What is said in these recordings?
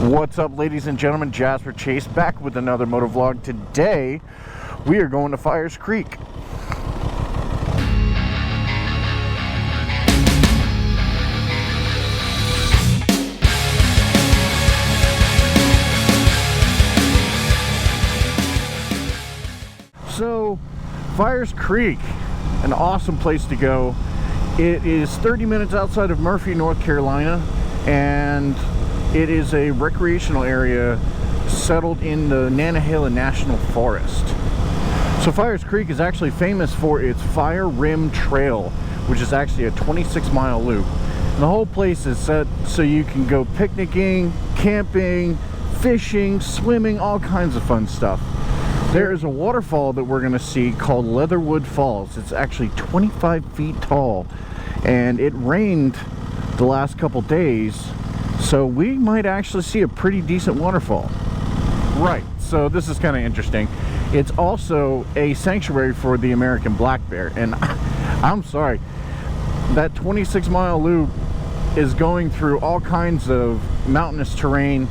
What's up, ladies and gentlemen? Jasper Chase back with another motovlog. Today we are going to Fires Creek. So Fires Creek, an awesome place to go. It is 30 minutes outside of Murphy, North Carolina, and it is a recreational area settled in the Nantahala National Forest. So Fires Creek is actually famous for its Fire Rim Trail, which is actually a 26-mile loop. And the whole place is set so you can go picnicking, camping, fishing, swimming, all kinds of fun stuff. There is a waterfall that we're going to see called Leatherwood Falls. It's actually 25 feet tall, and it rained the last couple days, so we might actually see a pretty decent waterfall. Right, so this is kind of interesting. It's also a sanctuary for the American black bear, and I'm sorry, that 26-mile loop is going through all kinds of mountainous terrain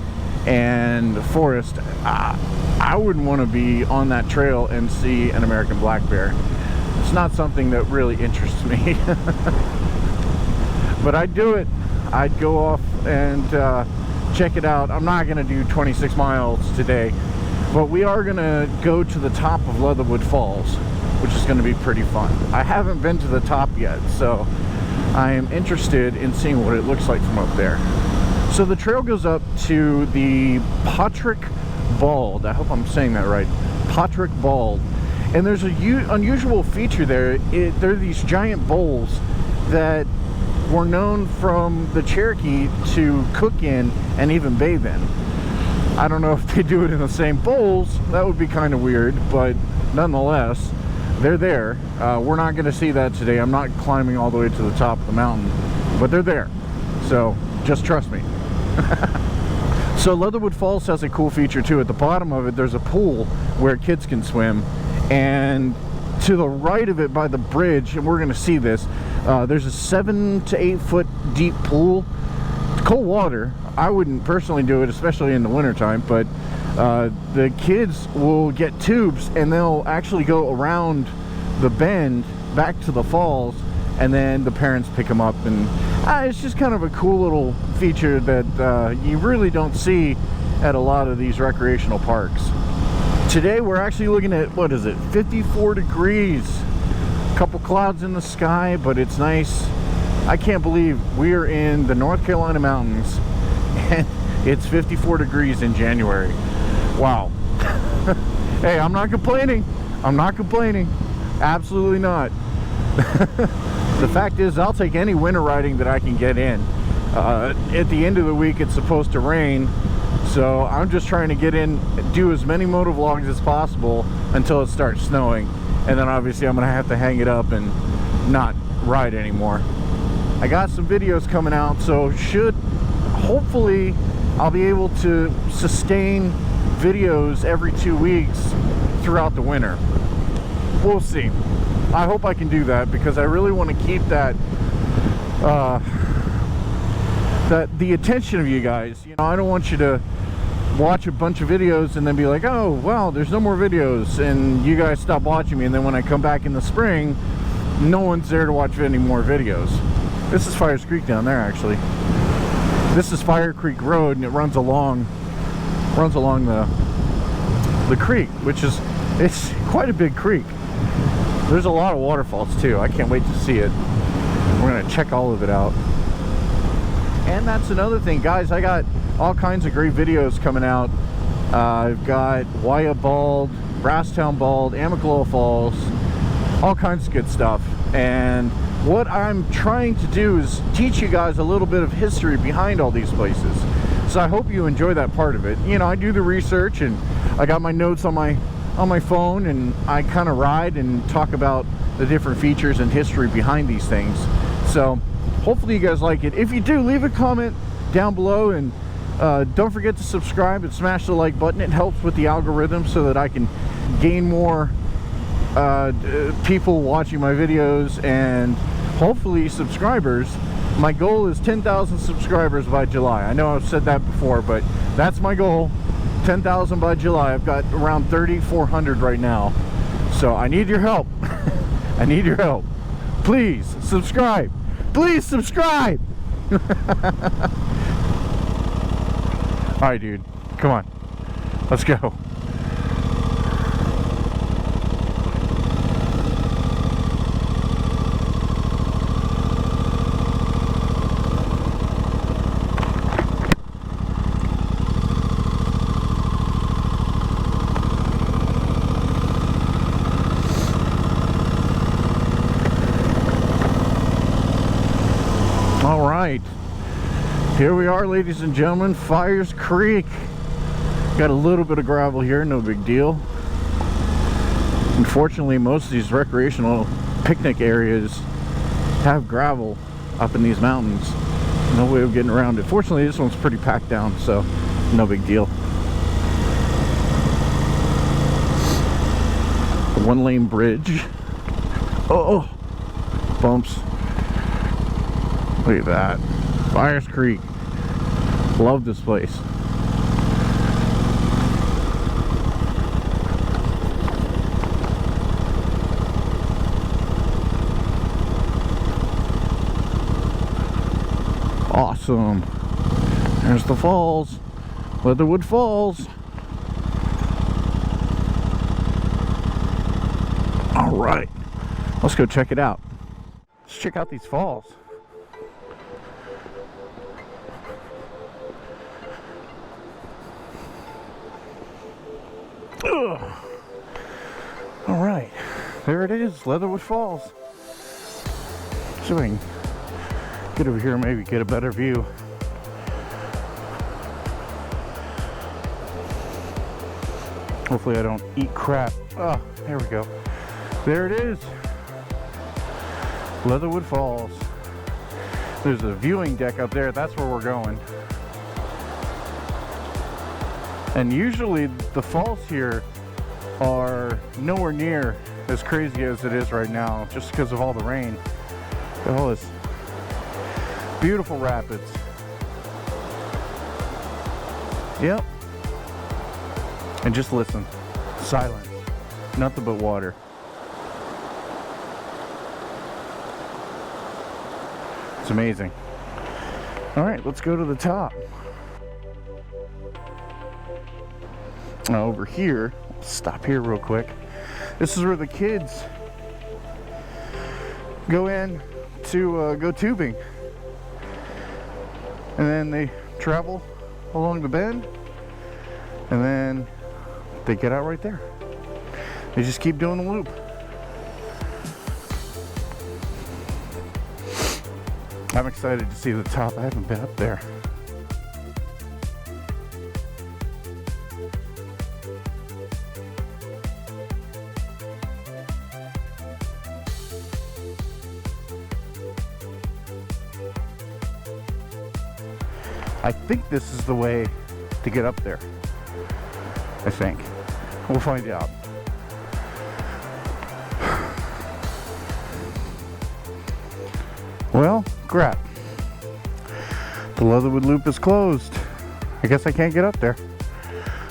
and forest. I wouldn't want to be on that trail and see an American black bear. It's not something that really interests me. But I'd do it. I'd go off and check it out. I'm not going to do 26 miles today, but we are going to go to the top of Leatherwood Falls, which is going to be pretty fun. I haven't been to the top yet, so I am interested in seeing what it looks like from up there. So the trail goes up to the Patrick Bald. I hope I'm saying that right. Patrick Bald. And there's an unusual feature there. There are these giant bowls that were known from the Cherokee to cook in and even bathe in. I don't know if they do it in the same bowls. That would be kind of weird, but nonetheless, they're there. We're not going to see that today. I'm not climbing all the way to the top of the mountain, but they're there. So just trust me. So Leatherwood Falls has a cool feature too. At the bottom of it, there's a pool where kids can swim, and to the right of it by the bridge, and we're going to see this, there's a 7 to 8 foot deep pool. It's cold water. I wouldn't personally do it, especially in the wintertime, but the kids will get tubes and they'll actually go around the bend back to the falls, and then the parents pick them up, and it's just kind of a cool little feature that you really don't see at a lot of these recreational parks. Today we're actually looking at, what is it, 54 degrees. A couple clouds in the sky, but it's nice. I can't believe we are in the North Carolina mountains and it's 54 degrees in January. Wow. Hey, I'm not complaining. I'm not complaining. Absolutely not. The fact is, I'll take any winter riding that I can get in. At the end of the week, it's supposed to rain, so I'm just trying to get in, do as many motovlogs as possible until it starts snowing, and then obviously I'm gonna have to hang it up and not ride anymore. I got some videos coming out, so hopefully I'll be able to sustain videos every 2 weeks throughout the winter. We'll see. I hope I can do that, because I really want to keep that the attention of you guys. You know, I don't want you to watch a bunch of videos and then be like, oh wow, there's no more videos, and you guys stop watching me, and then when I come back in the spring, no one's there to watch any more videos. This is Fires Creek down there, actually. This is Fire Creek Road, and it runs along the creek, which is, it's quite a big creek. There's a lot of waterfalls too. I can't wait to see it. We're gonna check all of it out. And that's another thing, guys. I got all kinds of great videos coming out. I've got Waya Bald, Brasstown Bald, Amicalola Falls, all kinds of good stuff. And what I'm trying to do is teach you guys a little bit of history behind all these places. So I hope you enjoy that part of it. You know, I do the research, and I got my notes on my phone, and I kind of ride and talk about the different features and history behind these things. So hopefully you guys like it. If you do, leave a comment down below, and don't forget to subscribe and smash the like button. It helps with the algorithm so that I can gain more people watching my videos, and hopefully subscribers, My goal is 10,000 subscribers by July. I know I've said that before, but that's my goal. 10,000 by July. I've got around 3,400 right now. So I need your help. I need your help. Please subscribe. Please subscribe. Alright, dude. Come on. Let's go. All right, here we are, ladies and gentlemen, Fires Creek. Got a little bit of gravel here, no big deal. Unfortunately, most of these recreational picnic areas have gravel up in these mountains. No way of getting around it. Fortunately, this one's pretty packed down, so no big deal. One-lane bridge. Oh, bumps. Look at that. Fires Creek. Love this place. Awesome. There's the falls. Leatherwood Falls. All right. Let's go check it out. Let's check out these falls. All right, there it is, Leatherwood Falls. So we can get over here and maybe get a better view. Hopefully I don't eat crap. Oh, there we go. There it is, Leatherwood Falls. There's a viewing deck up there. That's where we're going. And usually the falls here are nowhere near as crazy as it is right now, just because of all the rain. All this beautiful rapids. Yep. And just listen. Silence. Nothing but water. It's amazing. All right, let's go to the top. Now over here, stop here real quick. This is where the kids go in to go tubing, and then they travel along the bend, and then they get out right there. They just keep doing the loop. I'm excited to see the top. I haven't been up there. I think this is the way to get up there. I think. We'll find out. Well, crap. The Leatherwood Loop is closed. I guess I can't get up there.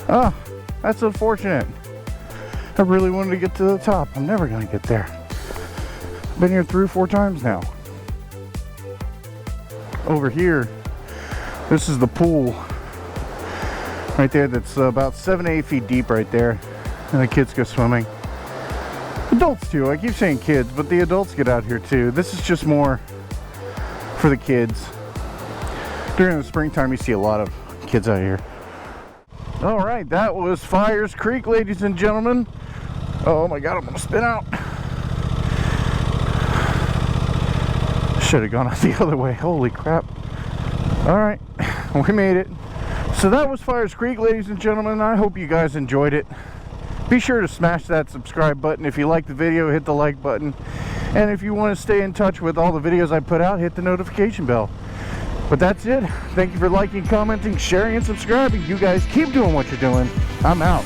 Oh, that's unfortunate. I really wanted to get to the top. I'm never gonna get there. I've been here 3 or 4 times now. Over here, this is the pool right there. That's about 7 to 8 feet deep right there, and the kids go swimming. Adults too. I keep saying kids, but the adults get out here too. This is just more for the kids. During the springtime, you see a lot of kids out here. All right, that was Fires Creek, ladies and gentlemen. Oh my God, I'm gonna spin out. Should have gone out the other way. Holy crap. All right, we made it. So that was Fires Creek, ladies and gentlemen. I hope you guys enjoyed it. Be sure to smash that subscribe button. If you like the video, hit the like button. And if you want to stay in touch with all the videos I put out, hit the notification bell. But that's it. Thank you for liking, commenting, sharing, and subscribing. You guys keep doing what you're doing. I'm out.